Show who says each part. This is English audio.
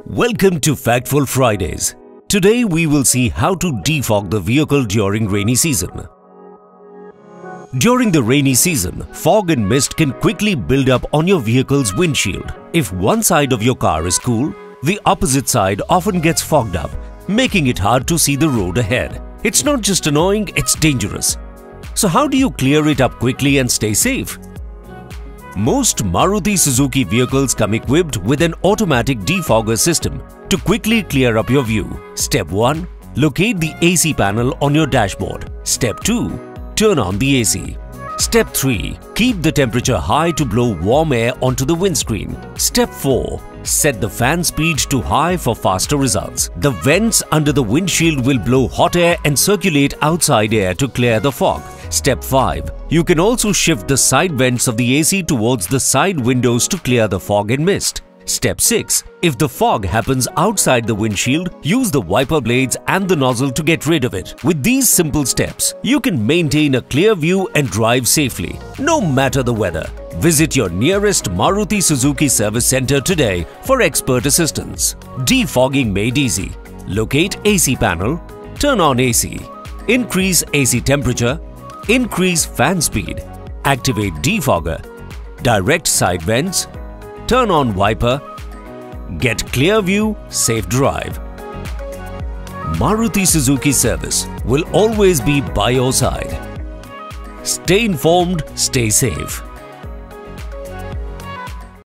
Speaker 1: Welcome to Factful Fridays. Today we will see how to defog the vehicle during rainy season. During the rainy season, fog and mist can quickly build up on your vehicle's windshield. If one side of your car is cool, the opposite side often gets fogged up, making it hard to see the road ahead. It's not just annoying, it's dangerous. So how do you clear it up quickly and stay safe? Most Maruti Suzuki vehicles come equipped with an automatic defogger system to quickly clear up your view. Step 1. Locate the AC panel on your dashboard. Step 2. Turn on the AC. Step 3. Keep the temperature high to blow warm air onto the windscreen. Step 4. Set the fan speed to high for faster results. The vents under the windshield will blow hot air and circulate outside air to clear the fog. Step 5. You can also shift the side vents of the AC towards the side windows to clear the fog and mist. Step 6. If the fog happens outside the windshield, use the wiper blades and the nozzle to get rid of it. With these simple steps, you can maintain a clear view and drive safely, no matter the weather. Visit your nearest Maruti Suzuki service center today for expert assistance. Defogging made easy. Locate AC panel, turn on AC, increase AC temperature, increase fan speed, activate defogger, direct side vents, turn on wiper, get clear view, safe drive. Maruti Suzuki service will always be by your side. Stay informed, stay safe.